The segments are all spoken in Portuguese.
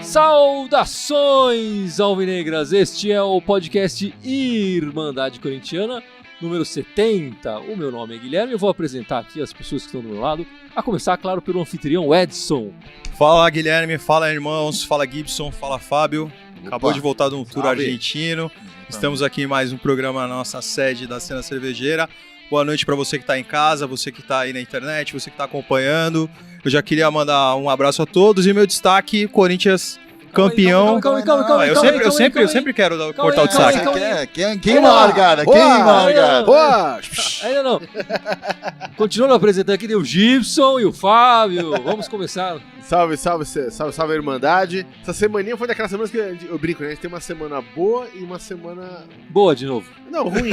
Saudações alvinegras, este é o podcast Irmandade Corintiana, número 70. O meu nome é Guilherme, eu vou apresentar aqui as pessoas que estão do meu lado, a começar, claro, pelo anfitrião Edson. Fala Guilherme, fala irmãos, fala Gibson, fala Fábio. Acabou de voltar de um tour argentino. Estamos aqui em mais um programa na nossa sede da Cena Cervejeira. Boa noite para você que está em casa, você que está aí na internet, você que está acompanhando. Eu já queria mandar um abraço a todos e meu destaque, Corinthians campeão. Eu sempre quero cortar o destaque. Quem largada? Boa! Ainda não. Continuando apresentando aqui, tem o Gibson e o Fábio. Vamos começar. Salve, Irmandade. Essa semaninha foi daquelas semanas que eu brinco, né? A gente tem uma semana boa e uma semana... Boa de novo. Não, ruim.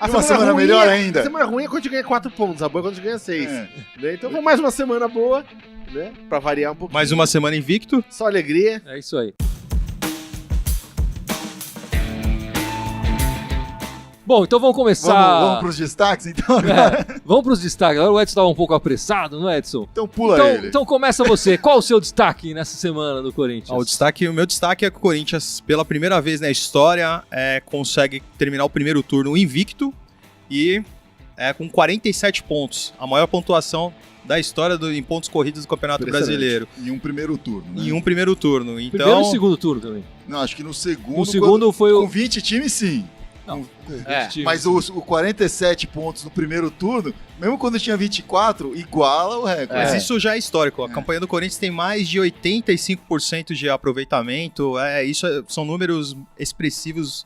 Uma semana ruim melhor ainda. A semana ruim é quando a gente ganha 4 pontos, a boa é quando a gente ganha 6. Né? Então foi mais uma semana boa, né? Pra variar um pouquinho. Mais uma semana invicto. Só alegria. É isso aí. Bom, então vamos começar... Vamos pros destaques, então? Vamos pros destaques. Agora o Edson estava um pouco apressado, não é, Edson? Então pula ele. Então começa você. Qual o seu destaque nessa semana do Corinthians? O meu destaque é que o Corinthians, pela primeira vez na história, consegue terminar o primeiro turno invicto e com 47 pontos. A maior pontuação da história em pontos corridos do Campeonato Brasileiro. Em um primeiro turno, né? Em um primeiro turno. Então... Primeiro e segundo turno também. Não, acho que no segundo... No segundo foi o... Com 20 times, sim. Não, mas o 47 pontos no primeiro turno, mesmo quando tinha 24, iguala o recorde. Mas isso já é histórico. A campanha do Corinthians tem mais de 85% de aproveitamento. São números expressivos.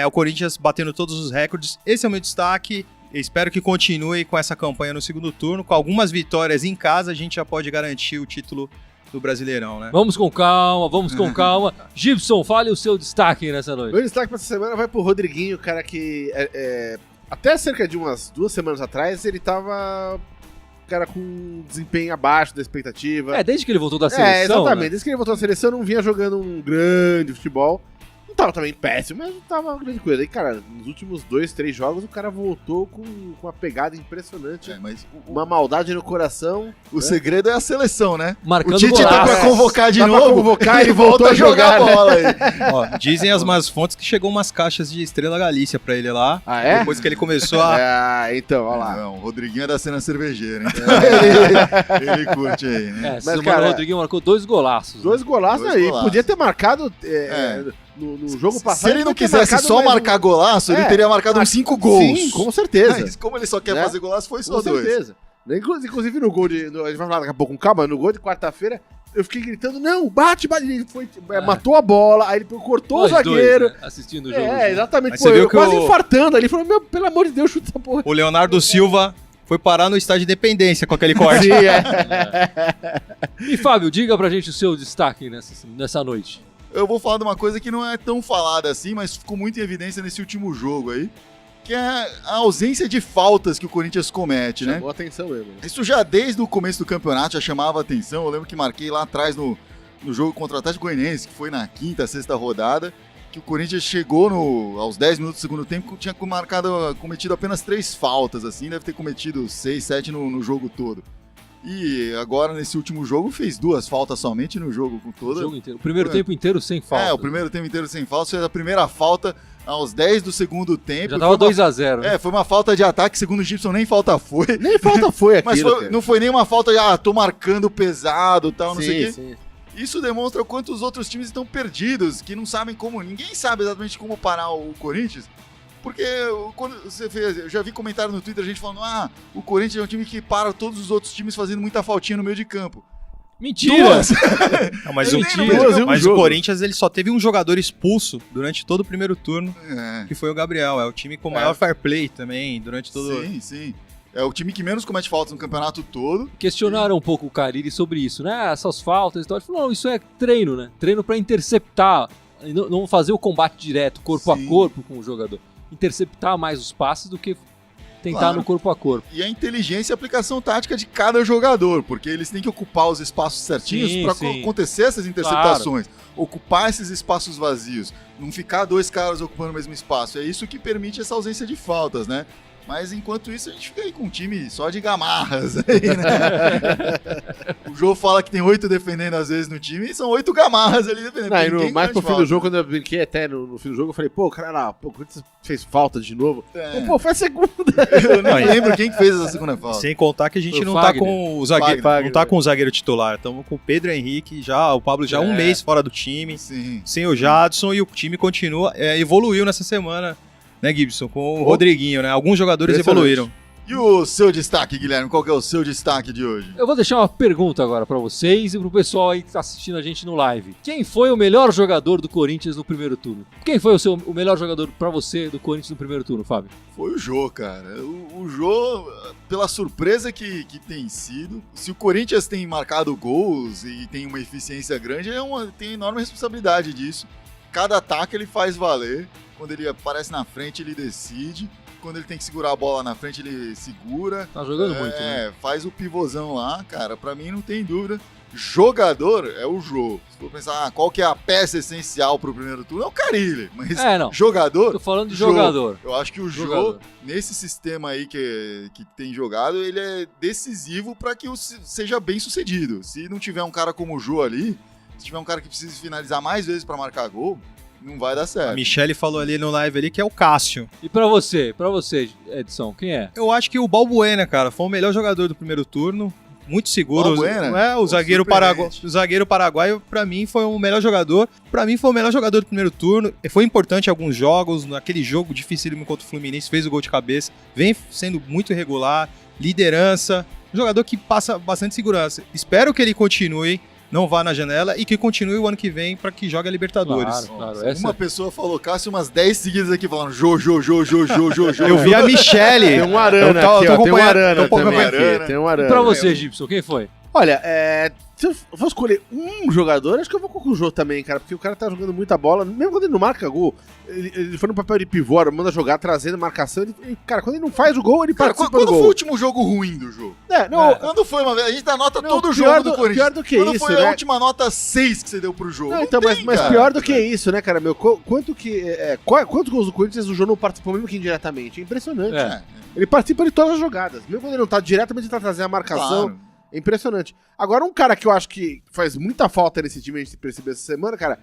O Corinthians batendo todos os recordes. Esse é o meu destaque. Espero que continue com essa campanha no segundo turno. Com algumas vitórias em casa, a gente já pode garantir o título do Brasileirão, né? Vamos com calma. Gibson, fale o seu destaque nessa noite. Meu destaque pra essa semana vai pro Rodriguinho, cara que até cerca de umas 2 semanas atrás ele tava, cara, com um desempenho abaixo da expectativa. Desde que ele voltou da seleção, exatamente. Né? Desde que ele voltou da seleção, não vinha jogando um grande futebol. Não tava também péssimo, mas não tava uma grande coisa. E, cara, nos últimos 2, 3 jogos, o cara voltou com uma pegada impressionante. Mas uma maldade no coração. O segredo é a seleção, né? Marcando o Tite tá pra convocar de novo. Pra convocar, ele voltou a jogar bola aí. Ó, dizem as más fontes que chegou umas caixas de Estrela Galícia pra ele lá. Ah, é? Depois que ele começou a... então, ó lá. Não, o Rodriguinho é da Cena Cervejeira, hein? Ele curte aí, né? Mas, cara, o Rodriguinho marcou 2 golaços. 2 golaços aí. Podia ter marcado... No jogo passado. Se ele não quisesse só marcar golaço, ele teria marcado uns 5 gols. Sim, com certeza. Mas como ele só quer fazer golaço, foi só 2. Com certeza. Inclusive no gol a gente vai falar daqui a pouco com calma, no gol de quarta-feira, eu fiquei gritando, não, bate, ele foi, matou a bola, aí ele cortou o zagueiro. Dois, né? Assistindo o jogo. Exatamente. Pô, eu quase infartando ali, falando, pelo amor de Deus, chuta essa porra. O Leonardo Silva foi parar no estádio de Independência com aquele corte. Sim, E Fábio, diga pra gente o seu destaque nessa noite. Eu vou falar de uma coisa que não é tão falada assim, mas ficou muito em evidência nesse último jogo aí, que é a ausência de faltas que o Corinthians comete, né? Chamou atenção mesmo. Isso já desde o começo do campeonato já chamava atenção. Eu lembro que marquei lá atrás no jogo contra o Atlético Goianiense, que foi na 5ª, 6ª rodada, que o Corinthians chegou aos 10 minutos do segundo tempo, tinha cometido apenas 3 faltas, assim, deve ter cometido 6, 7 no jogo todo. E agora, nesse último jogo, fez 2 faltas somente no jogo com toda. O jogo inteiro. O primeiro tempo inteiro sem falta. O primeiro tempo inteiro sem falta. Fez a primeira falta aos 10 do segundo tempo. Já tava 2-0. Né? Foi uma falta de ataque, segundo o Gibson, nem falta foi. Nem falta foi aquilo. Mas não foi nem uma falta de, tô marcando pesado e tal, não sei o quê. Sim. Isso demonstra o quanto os outros times estão perdidos, que não sabem como. Ninguém sabe exatamente como parar o Corinthians. Porque quando eu já vi comentário no Twitter, a gente falando, o Corinthians é um time que para todos os outros times fazendo muita faltinha no meio de campo. Mentira! Não, mas o Corinthians ele só teve um jogador expulso durante todo o primeiro turno, que foi o Gabriel. É o time com o maior fair play também durante todo... Sim. É o time que menos comete faltas no campeonato todo. Questionaram um pouco o Carille sobre isso, né? Essas faltas e tal. Ele falou, não, isso é treino, né? Treino pra interceptar, não fazer o combate direto, corpo a corpo com o jogador. Interceptar mais os passes do que tentar no corpo a corpo. E a inteligência e a aplicação tática de cada jogador, porque eles têm que ocupar os espaços certinhos para acontecer essas interceptações, ocupar esses espaços vazios, não ficar 2 caras ocupando o mesmo espaço. É isso que permite essa ausência de faltas, né? Mas enquanto isso, a gente fica aí com um time só de gamarras aí, né? O Jô fala que tem 8 defendendo às vezes no time e são 8 gamarras ali defendendo. Não, e Ninguém mais pro faz fim do falta. jogo, quando eu brinquei até no fim do jogo, eu falei, pô, cara lá, pô, quando você fez falta de novo? É. Pô, foi a segunda. Eu nem lembro quem que fez essa segunda falta. Sem contar que a gente Foi o não Fagner. tá com o zagueiro, Fagner. não tá com o zagueiro titular. Estamos com o Pedro Henrique, já o Pablo já um mês fora do time, Sim. sem o Jadson, e o time continua, evoluiu nessa semana, né, Gibson, com o Rodriguinho, né? Alguns jogadores Impressionante. evoluíram. E o seu destaque, Guilherme? Qual que é o seu destaque de hoje? Eu vou deixar uma pergunta agora pra vocês e pro pessoal aí que tá assistindo a gente no live. Quem foi o melhor jogador do Corinthians no primeiro turno? Quem foi o melhor jogador pra você do Corinthians no primeiro turno, Fábio? Foi o Jô, cara. O Jô, pela surpresa que tem sido, se o Corinthians tem marcado gols e tem uma eficiência grande, tem enorme responsabilidade disso. Cada ataque ele faz valer. Quando ele aparece na frente, ele decide. Quando ele tem que segurar a bola na frente, ele segura. Tá jogando muito, né? Faz o pivôzão lá, cara. Pra mim não tem dúvida. Jogador é o Jô. Se for pensar, qual que é a peça essencial pro primeiro turno, é o Carille. Mas Não. jogador, Tô falando de Jô. jogador. eu acho que o Jô, Jogador. nesse sistema aí que tem jogado, ele é decisivo pra que seja bem sucedido. Se não tiver um cara como o Jô ali, se tiver um cara que precisa finalizar mais vezes pra marcar gol, não vai dar A certo. Michele falou ali no live ali que é o Cássio. E pra você, Edson, quem é? Eu acho que o Balbuena, cara, foi o melhor jogador do primeiro turno. Muito seguro. Balbuena? O zagueiro Surpreendente. o zagueiro paraguaio, pra mim, foi o melhor jogador. Pra mim, foi o melhor jogador do primeiro turno. Foi importante em alguns jogos. Naquele jogo dificílimo contra o Fluminense, fez o gol de cabeça. Vem sendo muito irregular. Liderança. Um jogador que passa bastante segurança. Espero que ele continue, não vá na janela e que continue o ano que vem pra que jogue a Libertadores. Claro, Uma pessoa falou Cássio umas 10 seguidas aqui falando Jô. Eu vi a Michele. Tem um Arana Eu tô aqui, ó. Tem um acompanhando- Arana tô também. acompanhando. Aqui, tem um E Arana. pra você, Gibson, quem foi? Olha, se eu for escolher um jogador, acho que eu vou com o Jô também, cara, porque o cara tá jogando muita bola, mesmo quando ele não marca gol, ele foi no papel de pivô, manda jogar, trazendo marcação, cara, quando ele não faz o gol, ele Cara, participa quando do foi o gol. último jogo ruim do Jô? Quando foi uma vez? A gente anota Não, todo o pior jogo do do- Corinthians. pior do que quando isso, foi né? a última nota 6 que você deu pro jogo? Não, então, mas cara. pior do que isso, né, cara, meu, quantos gols do Corinthians o Jô não participou mesmo que indiretamente? É impressionante. É. Ele participa de todas as jogadas, mesmo quando ele não tá diretamente, ele tá trazendo a marcação. Claro. É impressionante. Agora, um cara que eu acho que faz muita falta nesse time, a gente percebeu essa semana, cara,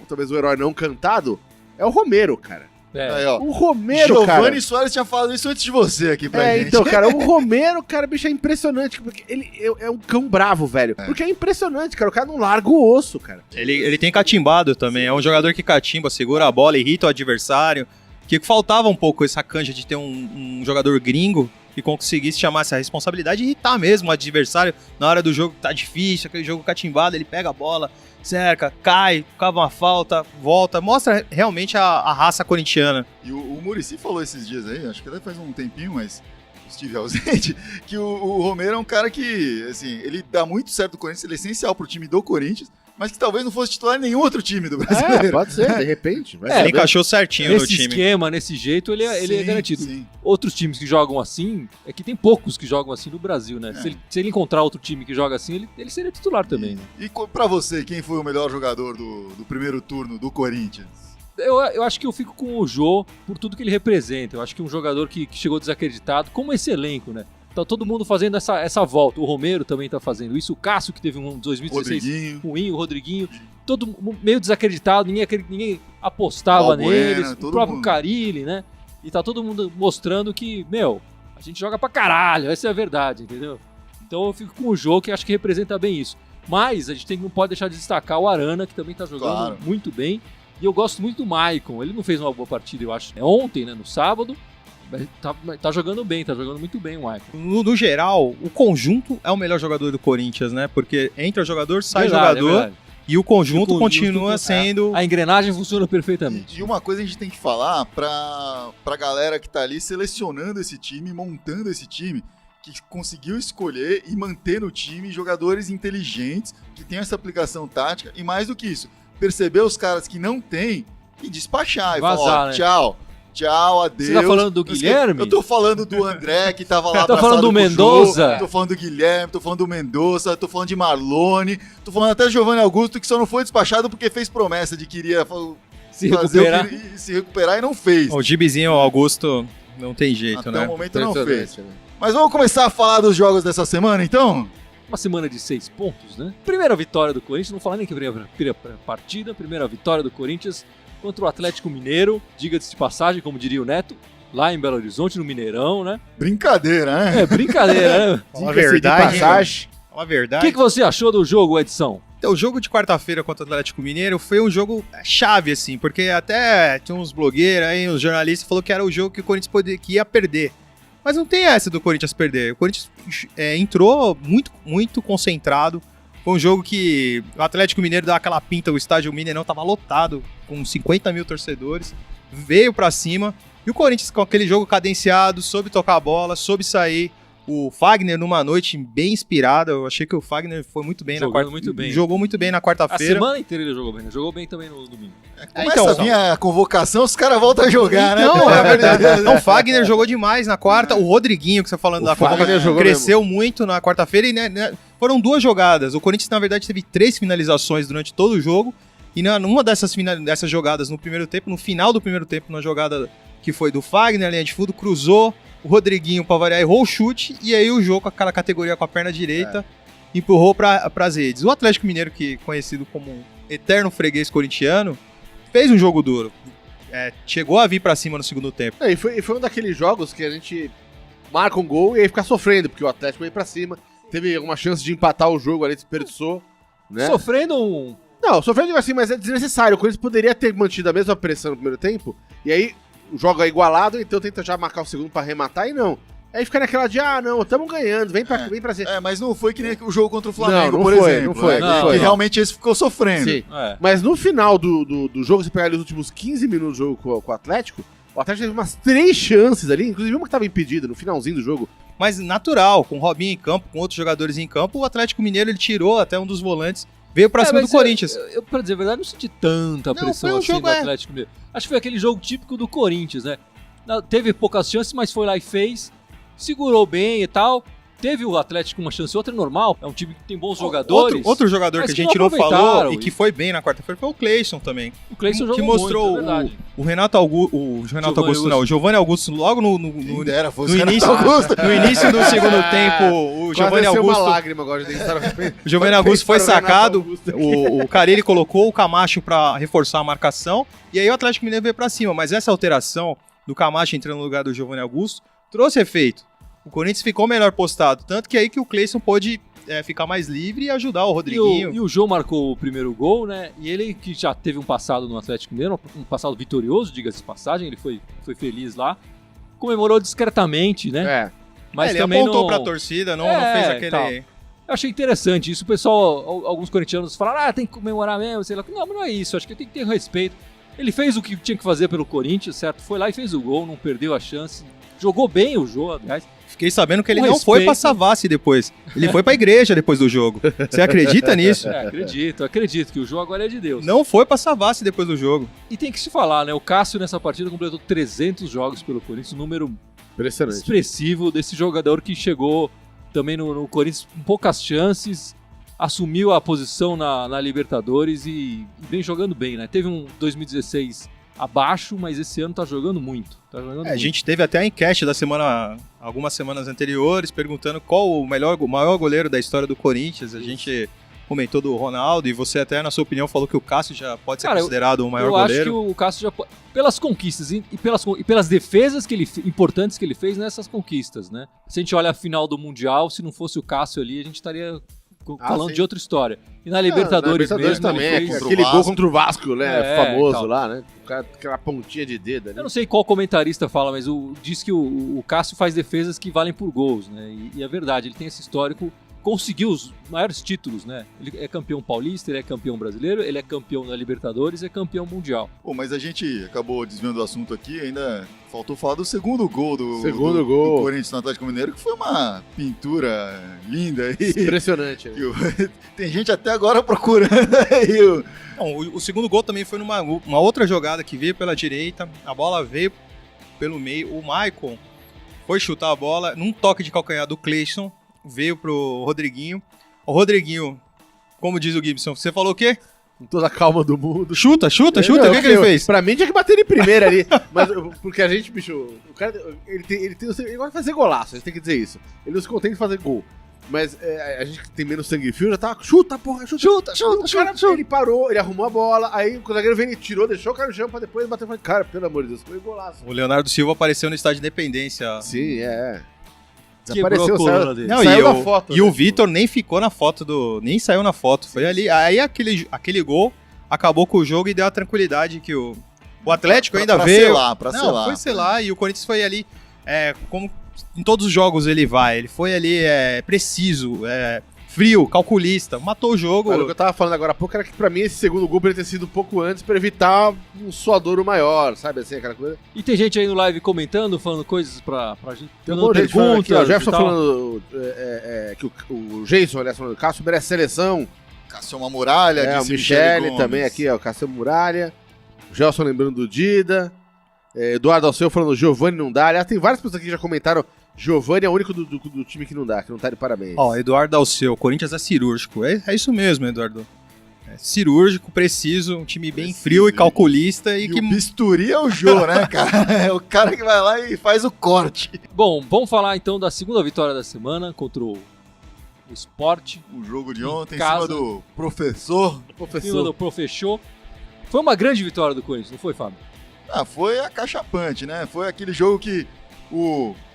talvez o herói não cantado, é o Romero, cara. Aí, ó. O Romero, Giovanni cara. Soares tinha falado isso antes de você aqui pra gente. Então, cara, o Romero, cara, bicho, é impressionante, porque ele é um cão bravo, velho. Porque é impressionante, cara, o cara não larga o osso, cara. Ele tem catimbado também. É um jogador que catimba, segura a bola, irrita o adversário. Que faltava um pouco essa canja de ter um jogador gringo que conseguisse chamar essa responsabilidade e irritar mesmo o adversário na hora do jogo que tá difícil, aquele jogo catimbado, ele pega a bola, cerca, cai, cava uma falta, volta, mostra realmente a raça corintiana. E o Muricy falou esses dias aí, acho que até faz um tempinho, mas estive ausente, que o Romero é um cara que, assim, ele dá muito certo no Corinthians, ele é essencial pro time do Corinthians, mas que talvez não fosse titular em nenhum outro time do brasileiro. Pode ser, de repente. Vai Ele saber. encaixou certinho no Nesse time. esquema, nesse jeito, ele é Sim, garantido. sim. Outros times que jogam assim, é que tem poucos que jogam assim no Brasil, né? É. Se ele encontrar outro time que joga assim, ele seria titular também, né? E pra você, quem foi o melhor jogador do primeiro turno do Corinthians? Eu acho que eu fico com o Jô por tudo que ele representa. Eu acho que um jogador que chegou desacreditado, como esse elenco, né? Tá todo mundo fazendo essa volta. O Romero também tá fazendo isso. O Cássio, que teve um 2016 Rodriguinho. ruim, o Rodriguinho. Todo meio desacreditado, ninguém apostava Balbuena, neles. O todo próprio mundo. Carille, né? E tá todo mundo mostrando que, a gente joga pra caralho. Essa é a verdade, entendeu? Então eu fico com o Jô, que acho que representa bem isso. Mas a gente não pode deixar de destacar o Arana, que também tá jogando Claro. muito bem. E eu gosto muito do Maicon. Ele não fez uma boa partida, eu acho. Ontem, né? No sábado. Mas tá jogando bem, tá jogando muito bem o Maicon. No geral, o conjunto é o melhor jogador do Corinthians, né? Porque entra jogador, sai Verdade, jogador. é verdade. E o conjunto O conjunto, continua sendo... A engrenagem funciona perfeitamente. E uma coisa a gente tem que falar pra galera que tá ali selecionando esse time, montando esse time, que conseguiu escolher e manter no time jogadores inteligentes, que tem essa aplicação tática, e mais do que isso, perceber os caras que não tem e despachar. E Vazar, falar, ó, né? tchau, adeus. Você tá falando do Guilherme? Eu tô falando do André, que tava lá Tá falando abraçado do com o Mendonça? Jô, tô falando do Guilherme, tô falando do Mendonça, tô falando de Marlone, tô falando até do Giovanni Augusto, que só não foi despachado porque fez promessa de que iria Se fazer recuperar. se recuperar e não fez. O Gibizinho Augusto Não tem jeito, Até né? o momento não fez. Impressionante, né? Mas vamos começar a falar dos jogos dessa semana, então? Uma semana de 6 pontos, né? Primeira vitória do Corinthians, não vou falar nem que primeira partida, primeira vitória do Corinthians contra o Atlético Mineiro, diga-se de passagem, como diria o Neto, lá em Belo Horizonte, no Mineirão, né? Brincadeira, né? É brincadeira, né? Fala a Diga-se de verdade, passagem. Fala a O verdade. que você achou do jogo, Edição? Então, o jogo de quarta-feira contra o Atlético Mineiro foi um jogo chave, assim, porque até tinha uns blogueiros aí, uns jornalistas que falaram que era o jogo que o Corinthians que ia perder. Mas não tem essa do Corinthians perder. O Corinthians entrou muito concentrado. Foi um jogo que o Atlético Mineiro deu aquela pinta, o estádio Mineirão estava lotado, com 50 mil torcedores, veio pra cima. E o Corinthians com aquele jogo cadenciado, soube tocar a bola, soube sair. O Fagner numa noite bem inspirada, eu achei que o Fagner foi muito bem na quarta. Jogou muito bem na A quarta-feira. semana inteira ele jogou bem, né? Jogou bem também no domingo. Começa então, a vir a convocação, os caras voltam a jogar, né? Não, é verdade. Não, o Fagner jogou demais na quarta. O Rodriguinho, que você falando O da Fagner convocação, jogou cresceu muito na quarta-feira. E foram 2 jogadas. O Corinthians, na verdade, teve 3 finalizações durante todo o jogo. E numa dessas jogadas no primeiro tempo, no final do primeiro tempo, na jogada que foi do Fagner, a linha de fundo, cruzou. O Rodriguinho, pra variar, errou o chute. E aí o jogo, com aquela categoria com a perna direita, empurrou pras redes. O Atlético Mineiro, que é conhecido como um eterno freguês corintiano, fez um jogo duro. Chegou a vir pra cima no segundo tempo. E foi um daqueles jogos que a gente marca um gol e aí fica sofrendo, porque o Atlético veio pra cima, teve alguma chance de empatar o jogo ali, desperdiçou, né? Sofrendo um... Não, sofrendo assim, mas é desnecessário. O Corinthians poderia ter mantido a mesma pressão no primeiro tempo, e aí o jogo é igualado, então tenta já marcar o segundo pra arrematar, e não. Aí fica naquela de, não, tamo ganhando, vem pra ser. Mas não foi que nem o jogo contra o Flamengo, Não por foi, exemplo. não foi, né? não Que foi. realmente esse ficou sofrendo. Sim. É. Mas no final do jogo, você pegar ali os últimos 15 minutos do jogo com o Atlético teve umas 3 chances ali, inclusive uma que tava impedida no finalzinho do jogo. Mas natural, com o Robinho em campo, com outros jogadores em campo, o Atlético Mineiro ele tirou até um dos volantes, veio pra cima do Corinthians. Eu, pra dizer a verdade, não senti tanta pressão foi um assim jogo, do Atlético Mineiro. Acho que foi aquele jogo típico do Corinthians, né? Teve poucas chances, mas foi lá e fez. Segurou bem e tal. Teve o Atlético uma chance, outra é normal. É um time que tem bons jogadores. Outro jogador mas que a que gente não não falou aproveitaram e que foi bem na quarta-feira foi o Cleison também. O Cleison que jogou mostrou muito, é verdade. o Renato Augusto, o Giovanni Augusto logo no início do segundo tempo, o Giovanni Quase Augusto, uma lágrima agora de o Giovanni Augusto foi Pensar no Renato sacado, Augusto. o Carille colocou o Camacho pra reforçar a marcação e aí o Atlético Mineiro veio pra cima, mas essa alteração do Camacho entrando no lugar do Giovanni Augusto trouxe efeito. O Corinthians ficou melhor postado, tanto que aí que o Cleison pôde ficar mais livre e ajudar o Rodriguinho. E o João marcou o primeiro gol, né? E ele que já teve um passado no Atlético Mineiro, um passado vitorioso, diga-se de passagem, ele foi feliz lá. Comemorou discretamente, né? Mas ele também apontou não... pra torcida, não fez aquele... Tal. Eu achei interessante isso. O pessoal, alguns corintianos falaram, tem que comemorar mesmo, sei lá. Não, mas não é isso. Acho que tem que ter respeito. Ele fez o que tinha que fazer pelo Corinthians, certo? Foi lá e fez o gol, não perdeu a chance. Jogou bem o jogo, aliás. Fiquei sabendo que ele Com não respeito. foi pra Savassi depois. Ele foi pra igreja depois do jogo. Você acredita nisso? Acredito que o jogo agora é de Deus. Não foi pra Savassi depois do jogo. E tem que se falar, né? O Cássio nessa partida completou 300 jogos pelo Corinthians, um número Impressionante. expressivo desse jogador que chegou também no Corinthians com poucas chances, assumiu a posição na Libertadores e vem jogando bem, né? Teve um 2016 abaixo, mas esse ano tá jogando muito. A gente teve até a enquete da semana, algumas semanas anteriores, perguntando qual o maior goleiro da história do Corinthians. A gente comentou do Ronaldo e você até, na sua opinião, falou que o Cássio já pode ser considerado o maior goleiro. Eu acho que o Cássio já pode, pelas conquistas e pelas defesas importantes que ele fez nessas conquistas, né? Se a gente olha a final do Mundial, se não fosse o Cássio ali, a gente estaria falando de outra história. E na Libertadores, mesmo também, ele fez... aquele gol contra o Vasco, né? Famoso tal. Lá, né? Aquela pontinha de dedo ali. Eu não sei qual comentarista fala, mas diz que o Cássio faz defesas que valem por gols, né? E é verdade, ele tem esse histórico, conseguiu os maiores títulos, né? Ele é campeão paulista, ele é campeão brasileiro, ele é campeão da Libertadores e é campeão mundial. Mas a gente acabou desviando o assunto aqui, ainda faltou falar do segundo gol do Corinthians no Atlético Mineiro, que foi uma pintura linda aí. Impressionante. Né? Tem gente até agora procurando aí. Não, o segundo gol também foi numa outra jogada que veio pela direita, a bola veio pelo meio, o Maicon foi chutar a bola num toque de calcanhar do Cleison, veio pro Rodriguinho. O Rodriguinho, como diz o Gibson, você falou o quê? com toda a calma do mundo. Chuta, o que ele fez? Pra mim tinha que bater em primeira ali. Mas, porque a gente, bicho, o cara, ele gosta de fazer golaço, a gente tem que dizer isso. Ele não se contenta de fazer gol. Mas a gente que tem menos sangue frio já tá, chuta, porra, chuta. O cara, ele parou, ele arrumou a bola, aí o zagueiro veio, ele tirou, deixou o cara no chão pra depois bater e falou, cara, pelo amor de Deus, foi golaço. O Leonardo Silva apareceu no estádio de Independência. Sim, Quebrou a coluna dele. Não, saiu da foto. E o Vitor nem ficou na foto nem saiu na foto. Foi ali. Aí aquele gol acabou com o jogo e deu a tranquilidade que o Atlético ainda veio. Pra selar. Foi selar e o Corinthians foi ali, como em todos os jogos ele foi ali preciso, frio, calculista, matou o jogo. Mas o que eu tava falando agora há pouco era que pra mim esse segundo gol poderia ter sido um pouco antes pra evitar um suadouro maior, sabe assim, aquela coisa. E tem gente aí no live comentando, falando coisas pra gente. Tem um Dando monte de gente falando aqui, ó, o perguntas Jefferson e tal. falando que o Jason, aliás, falando, Cássio merece seleção. Cássio é uma muralha, O disse Michele Gomes. também aqui, ó, Cássio Muralha. O Gelson lembrando do Dida. Eduardo Alceu falando Giovani não dá. Aliás, tem várias pessoas aqui que já comentaram Giovani é o único do time que não tá de parabéns. Ó, Eduardo Alceu, o Corinthians é cirúrgico. É isso mesmo, Eduardo. É cirúrgico, preciso, um time bem frio e calculista e E que... o bisturi é o Jô, né, cara? É o cara que vai lá e faz o corte. Bom, vamos falar então da segunda vitória da semana contra o Sport. O jogo de ontem, em casa. cima do professor. Em cima do Profechou. Foi uma grande vitória do Corinthians, não foi, Fábio? Foi acachapante, né? Foi aquele jogo que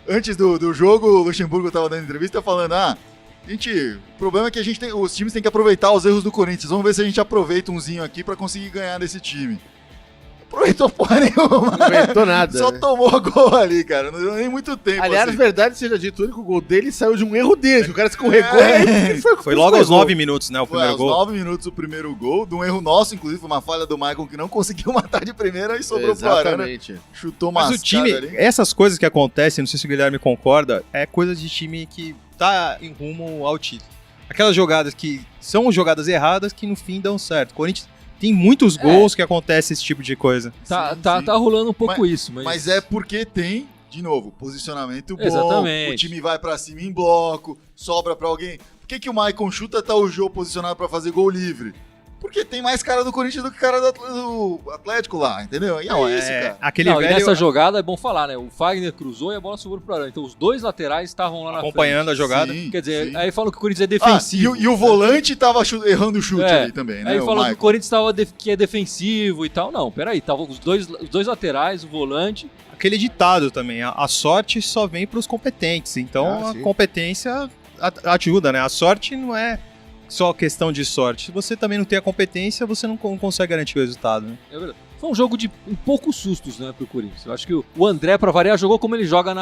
antes do jogo, o Luxemburgo tava dando entrevista falando, o problema é que os times têm que aproveitar os erros do Corinthians. Vamos ver se a gente aproveita umzinho aqui pra conseguir ganhar desse time. Aproveitou porra nenhuma. Não aguentou nada. Só né? tomou gol ali, cara. Não deu nem muito tempo. Aliás, assim. verdade seja dito, o único gol dele saiu de um erro dele. Que o cara escorregou e Foi logo aos 9 minutos, né, o Foi primeiro aos gol. 9 minutos o primeiro gol, de um erro nosso, inclusive, foi uma falha do Maicon que não conseguiu matar de primeira e sobrou pro Arana. Exatamente. Chutou Mas mascada o time, ali. essas coisas que acontecem, não sei se o Guilherme concorda, é coisa de time que tá em rumo ao título. Aquelas jogadas que são jogadas erradas que no fim dão certo. O Corinthians tem muitos gols que acontece esse tipo de coisa. Tá rolando um pouco isso, Mas é porque tem, de novo, posicionamento bom. Exatamente. O time vai pra cima em bloco, sobra pra alguém. Por que o Maicon chuta, tá o Jô posicionado pra fazer gol livre? Porque tem mais cara do Corinthians do que cara do Atlético lá, entendeu? E é isso, cara. Aquele Não, velho e nessa jogada é bom falar, né? O Fagner cruzou e a bola sobrou pro Arana. Então os dois laterais estavam lá na acompanhando frente. a jogada. Sim, Quer dizer, sim. aí falam que o Corinthians é defensivo. E o volante tava errando o chute É. ali também, né? Aí o falam que o Maicon. Corinthians que é defensivo e tal. Não, peraí. Tava os dois laterais, o volante. Aquele ditado também, a sorte só vem pros competentes. Então a sim. competência ajuda, né? A sorte não é só questão de sorte. Se você também não tem a competência, você não consegue garantir o resultado, né? É verdade. Foi um jogo de um poucos sustos, né, pro Corinthians. Eu acho que o André, pra variar, jogou como ele joga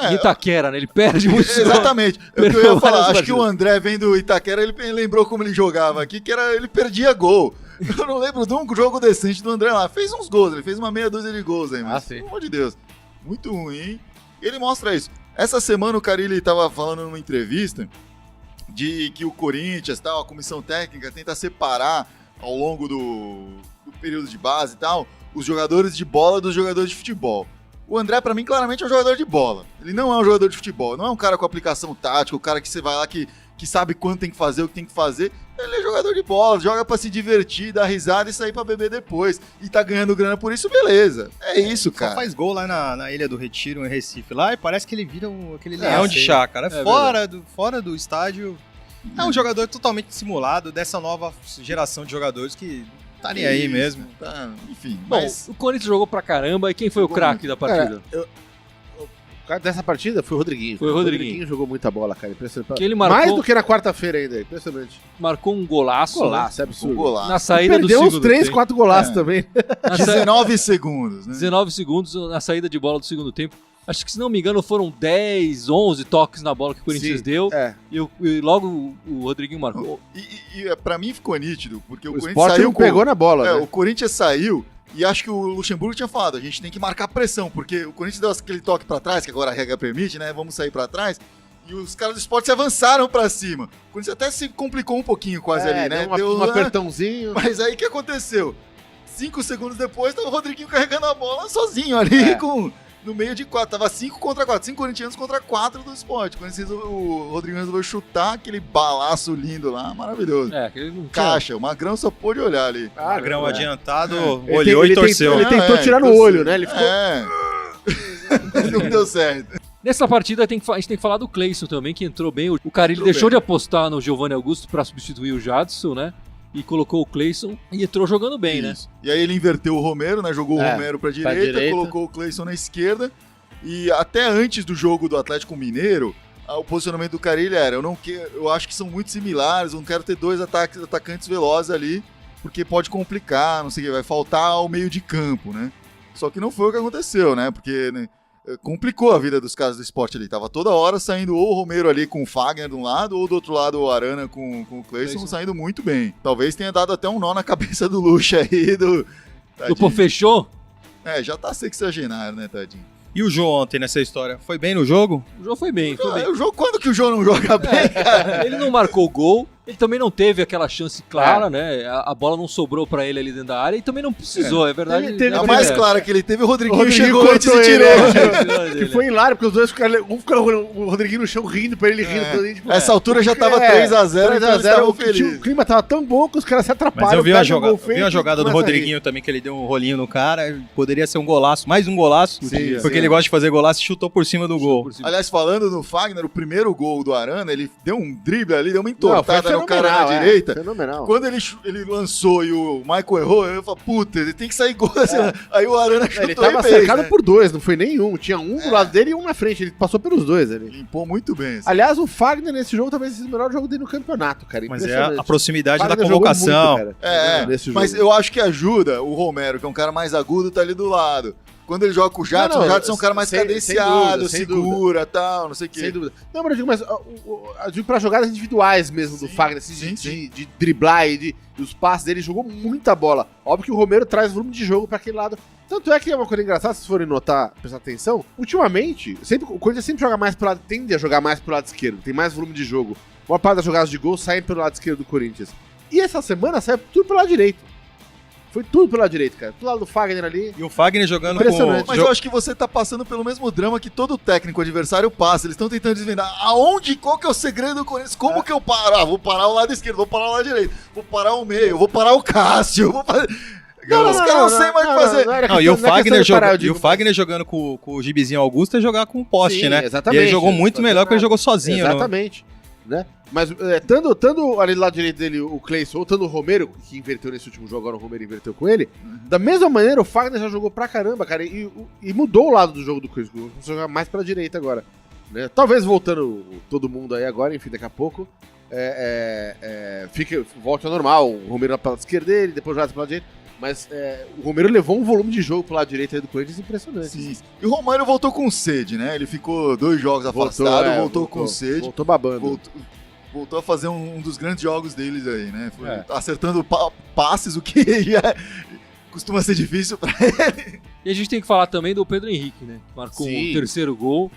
em Itaquera, né? Ele perde muito. Exatamente. É o que eu ia Perdeu falar. várias Acho que o André vem do Itaquera, ele lembrou como ele jogava aqui, que ele perdia gol. Eu não lembro de um jogo decente do André lá. Fez uns gols, ele fez uma meia dúzia de gols aí, mas sim. pelo amor de Deus. Muito ruim. E ele mostra isso. Essa semana o Carille tava falando numa entrevista de que o Corinthians, tal, a comissão técnica tenta separar ao longo do período de base e tal, os jogadores de bola dos jogadores de futebol. O André, pra mim, claramente é um jogador de bola. Ele não é um jogador de futebol, não é um cara com aplicação tática, o cara que você vai lá que sabe quando tem que fazer, o que tem que fazer. Ele é jogador de bola, joga pra se divertir, dar risada e sair pra beber depois. E tá ganhando grana por isso, beleza. É isso, Só cara. faz gol lá na Ilha do Retiro, em Recife, lá, e parece que ele vira aquele leão de sim. chácara. É Fora do estádio, é um jogador totalmente simulado dessa nova geração de jogadores que tá nem aí Isso, mesmo. Tá, enfim, Bom, mas... o Corinthians jogou pra caramba. E quem foi o Jogou craque da partida? O cara dessa partida foi o Rodriguinho. Foi o cara. Rodriguinho. Jogou muita bola, cara. Impressionante. Que ele marcou- Mais do que na quarta-feira ainda. Impressionante. Marcou um golaço. Golaço, é Um absurdo. golaço. Na saída do Perdeu segundo uns 3, tempo. 4 golaços É. também. Na sa- 19 segundos, né? 19 segundos na saída de bola do segundo tempo. Acho que, se não me engano, foram 10, 11 toques na bola que o Corinthians Sim, deu. É. E logo o Rodriguinho marcou. E pra mim ficou nítido, porque o O Corinthians Sport saiu não pegou na bola, né? O Corinthians saiu e acho que o Luxemburgo tinha falado, a gente tem que marcar pressão, porque o Corinthians deu aquele toque pra trás, que agora a regra permite, né? Vamos sair pra trás. E os caras do Sport se avançaram pra cima. O Corinthians até se complicou um pouquinho quase ali, né? Deu um né? apertãozinho. Mas aí o que aconteceu? 5 segundos depois, tava o Rodriguinho carregando a bola sozinho ali, no meio de 4. Tava 5 contra 4. 5 corintianos contra 4 do Sport. Quando o Rodrigo resolveu chutar aquele balaço lindo lá, maravilhoso. Ele não Caixa, o Magrão só pôde olhar ali. O Magrão adiantado, Ele olhou e torceu. Ele tentou tirar no olho, né? Ele ficou... Não deu certo. Nessa partida a gente tem que falar do Cleison também, que entrou bem. O Carille deixou de apostar no Giovanni Augusto para substituir o Jadson, né? E colocou o Cleison e entrou jogando bem, Isso. Né? E aí ele inverteu o Romero, né? Jogou o Romero pra direita, colocou o Cleison na esquerda. E até antes do jogo do Atlético Mineiro, o posicionamento do Carille era: eu acho que são muito similares, eu não quero ter dois atacantes velozes ali, porque pode complicar, não sei o que, vai faltar o meio de campo, né? Só que não foi o que aconteceu, né? Porque complicou a vida dos caras do Sport ali. Tava toda hora saindo ou o Romero ali com o Fagner de um lado, ou do outro lado o Arana com o Cleison saindo muito bem. Talvez tenha dado até um nó na cabeça do Lucha aí, do Pô, fechou? Já tá sexagenário, né, tadinho? E o Jô ontem nessa história? Foi bem no jogo? O Jô foi bem, O Jô, quando que o Jô não joga bem, cara? Ele não marcou gol, ele também não teve aquela chance clara, né? A bola não sobrou pra ele ali dentro da área e também não precisou, é verdade. A mais clara que ele teve, o Rodriguinho chegou antes e tirou. Que foi hilário, porque os dois ficaram o Rodriguinho no chão rindo pra ele rindo. Pra ele, tipo, essa altura já tava 3x0, 3x0, o clima tava tão bom que os caras se atrapalham. Mas eu vi uma jogada do Rodriguinho também, que ele deu um rolinho no cara, poderia ser um golaço, mais um golaço, porque ele gosta de fazer golaço e chutou por cima do gol. Aliás, falando no Fagner, o primeiro gol do Arana, ele deu um drible ali, deu uma entortada no cara na direita. Fenomenal. Quando ele lançou e o Michael errou, eu falei, puta, ele tem que sair gol. Aí o Arana chutou. Ele tava cercado por dois, não foi nenhum. Tinha um do lado dele e um na frente. Ele passou pelos dois ali. Limpou muito bem. Aliás, o Fagner nesse jogo talvez seja o melhor jogo dele no campeonato, cara. Mas é a proximidade da convocação. Muito, mas eu acho que ajuda o Romero, que é um cara mais agudo, tá ali do lado. Quando ele joga com o Jadson, o Jadson é um cara mais cadenciado, segura e tal, não sei o quê. Sem dúvida. Não, mas eu digo, eu digo pra jogadas individuais mesmo do Fagner, assim, de driblar e os passes dele, jogou muita bola. Óbvio que o Romero traz volume de jogo pra aquele lado. Tanto é que é uma coisa engraçada, se vocês forem notar, prestar atenção, ultimamente, o Corinthians sempre joga mais pro lado, tende a jogar mais pro lado esquerdo, tem mais volume de jogo. Uma parte das jogadas de gol saem pelo lado esquerdo do Corinthians. E essa semana saiu tudo pelo lado direito. Foi tudo pelo lado direito, cara. Do lado do Fagner ali. E o Fagner jogando impressionante. Mas eu acho que você tá passando pelo mesmo drama que todo técnico adversário passa. Eles estão tentando desvendar qual que é o segredo do Corinthians? Como que eu paro? Vou parar o lado esquerdo, vou parar o lado direito, vou parar o meio, vou parar o Cássio, vou parar... Os caras não sei mais o que fazer. E o Fagner jogando com o Gibizinho Augusto é jogar com o poste, né? Exatamente. E ele jogou muito melhor porque ele jogou sozinho. Exatamente. Né? Mas tanto ali do lado direito dele o Cleison, ou tanto o Romero, que inverteu nesse último jogo, agora o Romero inverteu com ele, da mesma maneira o Fagner já jogou pra caramba, cara, e mudou o lado do jogo do Cleison, vamos jogar mais pra direita agora, né? Talvez voltando todo mundo aí agora, enfim, daqui a pouco, volte ao normal, o Romero pra lado esquerdo dele, depois o Jadson pra lado direito, mas o Romero levou um volume de jogo pro lado direito aí do Corinthians impressionante. Sim. E o Romero voltou com sede, né? Ele ficou 2 jogos afastado, voltou com sede. Voltou babando. Voltou a fazer um dos grandes jogos deles aí, né? Foi acertando passes, o que costuma ser difícil pra ele. E a gente tem que falar também do Pedro Henrique, né? Marcou o terceiro gol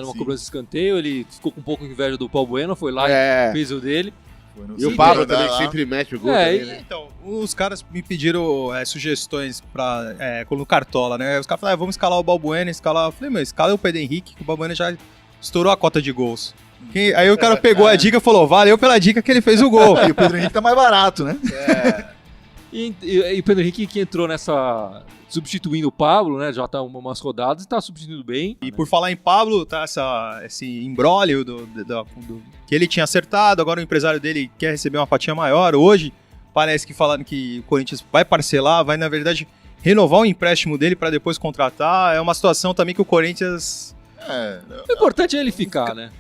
numa cobrança de escanteio. Ele ficou com um pouco de inveja do Paulo Bueno, foi lá e fez o dele. E o Pablo também, que sempre mete o gol. Né? Então, os caras me pediram sugestões no Cartola, né? Os caras falaram, vamos escalar o Balbuena, escalar. Eu falei, mas escala o Pedro Henrique, que o Balbuena já estourou a cota de gols. Aí o cara pegou a dica e falou, valeu pela dica que ele fez o gol. E o Pedro Henrique tá mais barato, né? E o Pedro Henrique que entrou nessa... substituindo o Pablo, né? Já tá umas rodadas e tá substituindo bem. E por falar em Pablo, tá esse imbróglio que ele tinha acertado, agora o empresário dele quer receber uma fatia maior. Hoje, parece que falando que o Corinthians vai parcelar, vai, na verdade, renovar o empréstimo dele para depois contratar. É uma situação também que o Corinthians... O importante é ele ficar, né?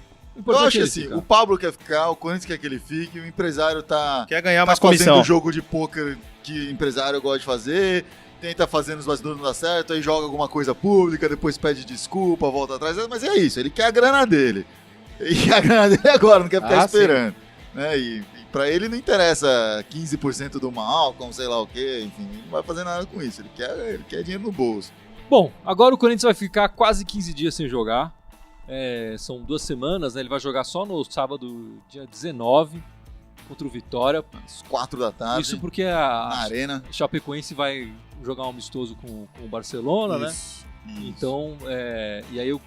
Eu acho que assim, o Pablo quer ficar, o Corinthians quer que ele fique, o empresário quer ganhar mais comissão. Fazendo o jogo de pôquer que o empresário gosta de fazer, tenta fazer nos bastidores, não dá certo, aí joga alguma coisa pública, depois pede desculpa, volta atrás, mas é isso, ele quer a grana dele. Ele quer a grana dele agora, não quer ficar esperando. Né? E pra ele não interessa 15% do Malcolm, sei lá o quê, enfim, ele não vai fazer nada com isso, ele quer dinheiro no bolso. Bom, agora o Corinthians vai ficar quase 15 dias sem jogar. São 2 semanas, né? Ele vai jogar só no sábado, dia 19, contra o Vitória. Às 4 da tarde. Isso porque na Arena. Chapecoense vai jogar um amistoso com o Barcelona, né? Isso. Então, e aí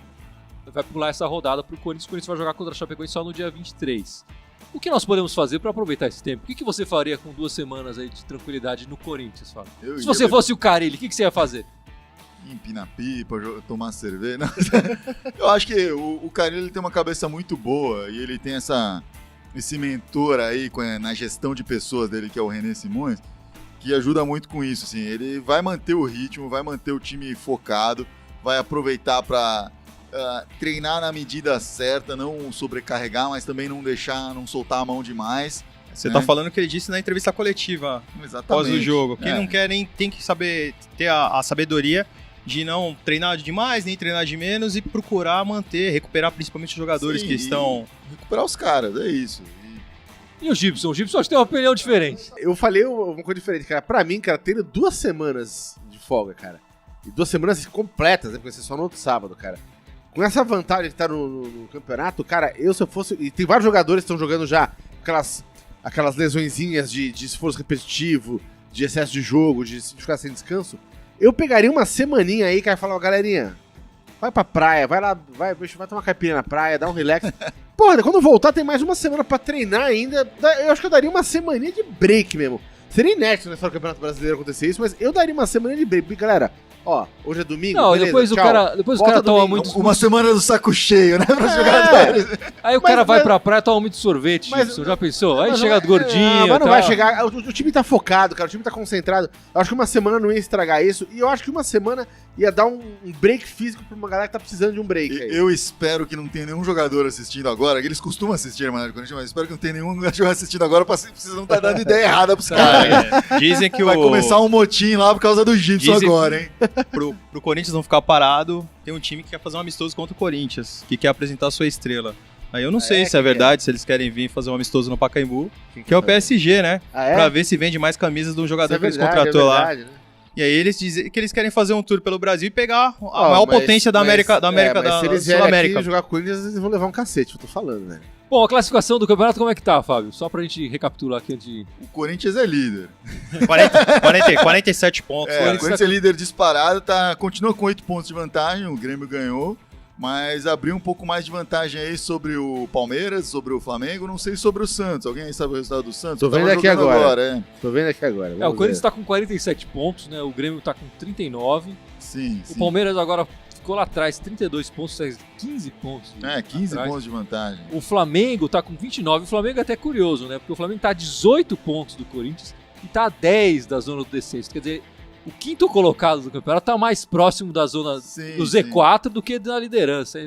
vai pular essa rodada pro Corinthians. O Corinthians vai jogar contra a Chapecoense só no dia 23. O que nós podemos fazer para aproveitar esse tempo? O que você faria com 2 semanas aí de tranquilidade no Corinthians, Fábio? Se você fosse o Carille, o que você ia fazer? Empinar pipa, tomar cerveja. Não. Eu acho que o Carille ele tem uma cabeça muito boa e ele tem esse mentor aí na gestão de pessoas dele, que é o René Simões, que ajuda muito com isso. Assim. Ele vai manter o ritmo, vai manter o time focado, vai aproveitar para treinar na medida certa, não sobrecarregar, mas também não soltar a mão demais. Você tá falando o que ele disse na entrevista coletiva após o jogo. Que ele não quer nem tem que saber ter a sabedoria de não treinar demais, nem treinar de menos e procurar recuperar principalmente os jogadores que estão... Recuperar os caras, é isso. E o Gibson? O Gibson acho que tem uma opinião diferente. Eu falei uma coisa diferente, cara. Pra mim, cara, tendo 2 semanas de folga, cara, e 2 semanas completas, né, porque você só no outro sábado, cara. Com essa vantagem que tá no campeonato, cara, se eu fosse... E tem vários jogadores que estão jogando já aquelas lesõezinhas de esforço repetitivo, de excesso de jogo, de ficar sem descanso. Eu pegaria uma semaninha aí, cara, e falava, galerinha, vai pra praia, vai lá, vai tomar uma caipirinha na praia, dá um relax. Porra, quando voltar tem mais uma semana pra treinar ainda. Eu acho que eu daria uma semaninha de break mesmo. Seria inédito na história do Campeonato Brasileiro acontecer isso, mas eu daria uma semaninha de break. Porque, galera, hoje é domingo, não, beleza, depois o cara toma muito... Uma semana do saco cheio, né, pros jogadores. Aí o cara vai pra praia e toma muito sorvete, Gibson, já pensou? Aí chega gordinho mas não vai chegar, o time tá focado, cara, o time tá concentrado. Eu acho que uma semana não ia estragar isso, e eu acho que uma semana ia dar um break físico pra uma galera que tá precisando de um break. Aí. Eu espero que não tenha nenhum jogador assistindo agora, que eles costumam assistir, mas espero que não tenha nenhum jogador assistindo agora pra vocês não tá dando ideia errada pros caras. Dizem que vai começar um motim lá por causa do Gibson agora, hein? Pro Corinthians não ficar parado, tem um time que quer fazer um amistoso contra o Corinthians, que quer apresentar a sua estrela. Aí eu não sei se é verdade, se eles querem vir fazer um amistoso no Pacaembu, que é o PSG, né? Pra ver se vende mais camisas de um jogador que eles contratou lá. Né? E aí eles dizem que eles querem fazer um tour pelo Brasil e pegar a maior potência da América, da se eles vierem aqui jogar com eles, eles vão levar um cacete, eu tô falando, né? Bom, a classificação do campeonato como é que tá, Fábio? Só pra gente recapitular aqui antes de... O Corinthians é líder. 47 pontos. O Corinthians é líder disparado, continua com 8 pontos de vantagem, o Grêmio ganhou, mas abriu um pouco mais de vantagem aí sobre o Palmeiras, sobre o Flamengo, não sei sobre o Santos. Alguém aí sabe o resultado do Santos? Tô vendo aqui agora. Tô vendo aqui agora. O Corinthians tá com 47 pontos, né? O Grêmio tá com 39. Sim. O Palmeiras agora... ficou lá atrás, 32 pontos, 15 pontos. 15 pontos de vantagem. O Flamengo tá com 29. O Flamengo é até curioso, né? Porque o Flamengo tá a 18 pontos do Corinthians e tá a 10 da zona do descenso. Quer dizer, o quinto colocado do campeonato tá mais próximo da zona do Z4 do que da liderança.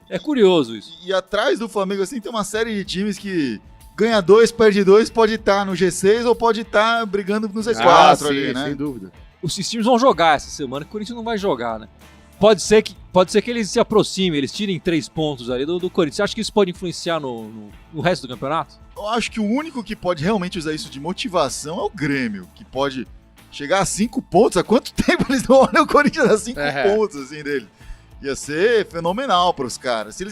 É curioso isso. E atrás do Flamengo, assim, tem uma série de times que ganha 2, perde 2, pode estar no G6 ou pode estar brigando no Z4 ali, né? Sem dúvida. Os times vão jogar essa semana, que o Corinthians não vai jogar, né? Pode ser que eles se aproximem, eles tirem 3 pontos ali do Corinthians. Você acha que isso pode influenciar no resto do campeonato? Eu acho que o único que pode realmente usar isso de motivação é o Grêmio, que pode chegar a 5 pontos. Há quanto tempo eles não olham o Corinthians a 5 pontos assim dele? Ia ser fenomenal para os caras. Se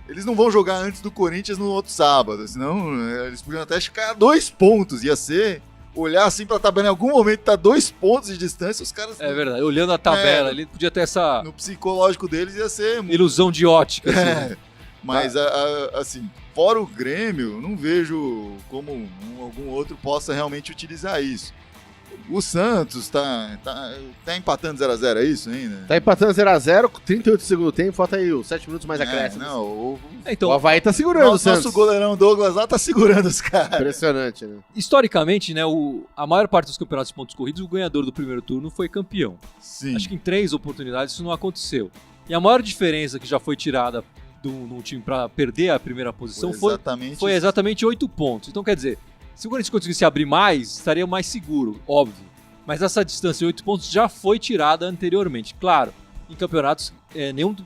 eles não vão jogar antes do Corinthians no outro sábado, senão eles podiam até chegar a 2 pontos. Ia ser... olhar assim pra tabela, em algum momento tá 2 pontos de distância, os caras... É verdade, olhando a tabela, ele podia ter essa... No psicológico deles ia ser... ilusão de ótica. Assim. Mas, assim, fora o Grêmio, não vejo como algum outro possa realmente utilizar isso. O Santos tá empatando 0x0, é isso ainda? Tá empatando 0x0, 38 do segundo tempo, falta aí os 7 minutos mais acréscimos. Então, o Avaí tá segurando o Santos. Nosso goleirão Douglas lá tá segurando os caras. Impressionante, né? Historicamente, né, a maior parte dos campeonatos de pontos corridos, o ganhador do primeiro turno foi campeão. Sim. Acho que em 3 oportunidades isso não aconteceu. E a maior diferença que já foi tirada de um time para perder a primeira posição foi exatamente 8 pontos. Então, quer dizer, se o Corinthians conseguisse abrir mais, estaria mais seguro, óbvio. Mas essa distância de 8 pontos já foi tirada anteriormente. Claro, em campeonatos,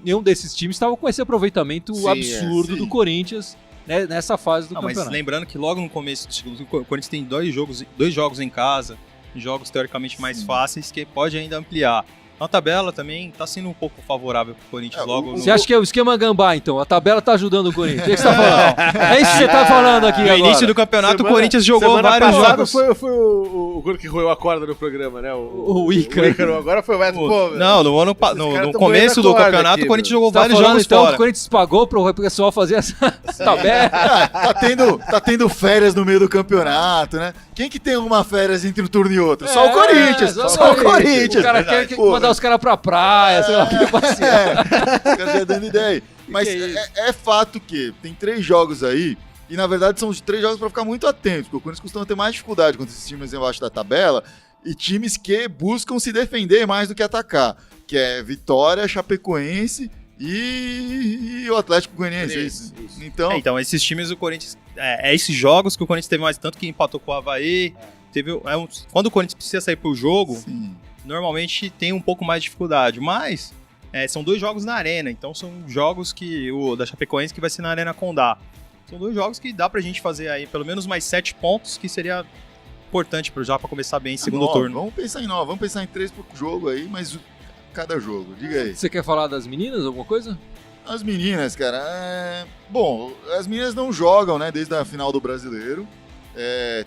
nenhum desses times estava com esse aproveitamento absurdo do Corinthians, né, nessa fase do campeonato. Mas lembrando que logo no começo do segundo, o Corinthians tem 2 jogos em casa, jogos teoricamente mais fáceis, que pode ainda ampliar. Na tabela também tá sendo um pouco favorável pro Corinthians Você acha que é o esquema gambá, então? A tabela tá ajudando o Corinthians. O que você tá falando? É isso que você tá falando aqui agora. No início do campeoto, o Corinthians jogou vários jogos. Foi o o Gordo que roeu a corda no programa, né? O Ícaro. Agora foi o Beto. Pô, no começo do campeonato, aqui, o Corinthians jogou Tá vários falando, jogos então, que fora. o Corinthians pagou pro pessoal fazer essa tabela. Tá tendo férias no meio do campeonato, né? Quem que tem uma férias entre um turno e outro? Só o Corinthians. Só o Corinthians. O cara quer mandar os caras pra praia, sei lá, que passear. Os caras já dando ideia aí. Mas é fato que tem 3 jogos aí, e na verdade são os 3 jogos pra ficar muito atento, porque o Corinthians costuma ter mais dificuldade contra esses times embaixo da tabela, e times que buscam se defender mais do que atacar, que é Vitória, Chapecoense e o Atlético Goianiense. Isso. Então, Esses times do Corinthians, esses jogos que o Corinthians teve mais, tanto que empatou com o Avaí, quando o Corinthians precisa sair pro jogo, sim. normalmente tem um pouco mais de dificuldade, mas são 2 jogos na Arena, então são jogos que o da Chapecoense que vai ser na Arena Condá. São 2 jogos que dá pra gente fazer aí pelo menos mais 7 pontos, que seria importante já pra começar bem em segundo turno. Vamos pensar em 9, vamos pensar em 3 por jogo aí, mas cada jogo, diga aí. Você quer falar das meninas, alguma coisa? As meninas, cara, bom, as meninas não jogam, né, desde a final do Brasileiro.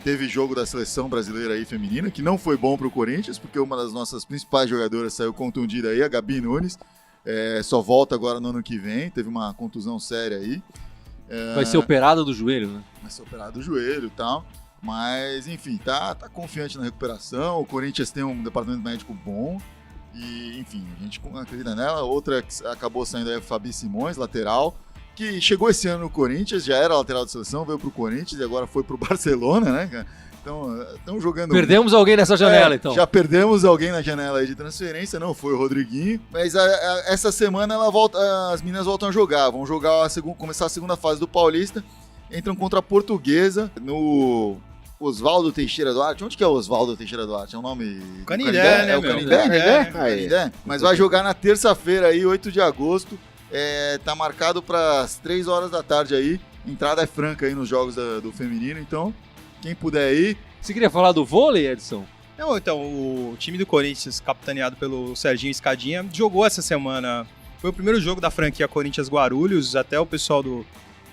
Teve jogo da seleção brasileira aí feminina, que não foi bom pro Corinthians, porque uma das nossas principais jogadoras saiu contundida aí, a Gabi Nunes. Só volta agora no ano que vem, teve uma contusão séria aí. Vai ser operada do joelho, né? Vai ser operado do joelho e tal. Mas, enfim, tá confiante na recuperação. O Corinthians tem um departamento médico bom. E, enfim, a gente acredita nela. Outra que acabou saindo aí é a Fabi Simões, lateral, que chegou esse ano no Corinthians, já era lateral de seleção, veio pro Corinthians e agora foi pro Barcelona, né, cara? Então, estão jogando... Perdemos alguém nessa janela, então. Já perdemos alguém na janela aí de transferência, não foi o Rodriguinho. Mas essa semana as meninas voltam a jogar. Vão jogar começar a segunda fase do Paulista. Entram contra a Portuguesa no Oswaldo Teixeira Duarte. Onde que é o Oswaldo Teixeira Duarte? É um nome... Canindé, né, o meu? Canindé? Canindé? Mas vai jogar na terça-feira aí, 8 de agosto. Tá marcado para as 3 horas da tarde aí. Entrada é franca aí nos jogos do feminino, então... Quem puder ir. Você queria falar do vôlei, Edson? Não, então, o time do Corinthians, capitaneado pelo Serginho Escadinha, jogou essa semana. Foi o primeiro jogo da franquia Corinthians Guarulhos. Até o pessoal do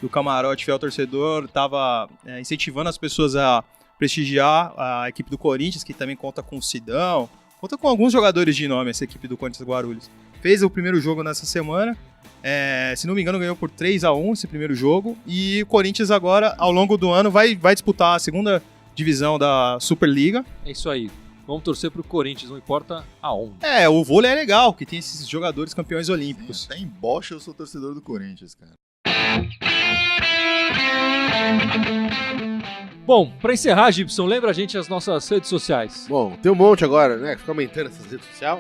camarote, fiel torcedor, estava incentivando as pessoas a prestigiar a equipe do Corinthians, que também conta com o Sidão, conta com alguns jogadores de nome, essa equipe do Corinthians Guarulhos. Fez o primeiro jogo nessa semana. Se não me engano, ganhou por 3-1 esse primeiro jogo. E o Corinthians agora, ao longo do ano, vai disputar a segunda divisão da Superliga. É isso aí. Vamos torcer pro Corinthians, não importa aonde. O vôlei é legal, que tem esses jogadores campeões olímpicos. Até em bocha eu sou torcedor do Corinthians, cara. Bom, pra encerrar, Gibson, lembra a gente as nossas redes sociais. Bom, tem um monte agora, né? Que fica aumentando essas redes sociais,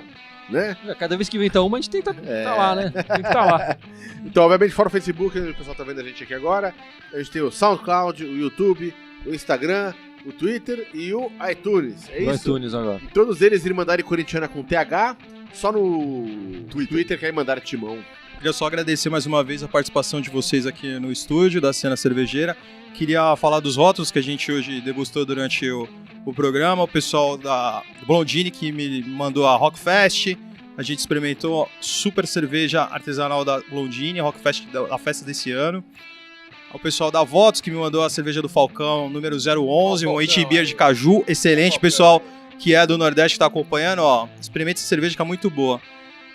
né? Cada vez que inventa uma, a gente tenta tá lá, né? Tem que estar lá. Então, obviamente, fora o Facebook, o pessoal tá vendo a gente aqui agora. A gente tem o SoundCloud, o YouTube, o Instagram, o Twitter e o iTunes. É No isso? iTunes agora. E todos eles irem mandarem corintiana com TH, só no Twitter que aí mandaram Timão. Queria só agradecer mais uma vez a participação de vocês aqui no estúdio da Cena Cervejeira. Queria falar dos rótulos que a gente hoje degustou durante o programa. O pessoal da Blondine que me mandou a Rockfest. A gente experimentou super cerveja artesanal da Blondine, a Rockfest da festa desse ano. O pessoal da Votos que me mandou a cerveja do Falcão, número 011, um Wheat Beer de caju, excelente. Pessoal que é do Nordeste que está acompanhando, experimenta essa cerveja que é muito boa.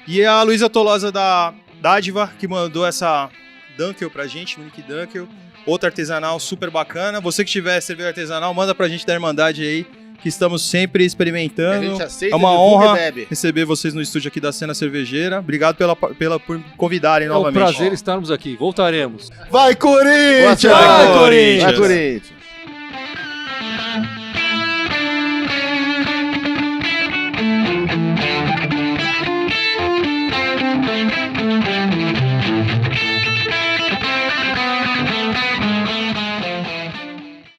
E a Luísa Tolosa da Dádiva que mandou essa Dunkel pra gente, Unique Dunkel. Outra artesanal super bacana. Você que tiver cerveja artesanal, manda pra gente da Irmandade aí, que estamos sempre experimentando. A gente aceita, É uma divulga honra e bebe. receber vocês no estúdio aqui da Cena Cervejeira. Obrigado por convidarem É um novamente. prazer estarmos aqui. Voltaremos. Vai, Corinthians! Boa sorte. Vai, Corinthians! Vai, Corinthians!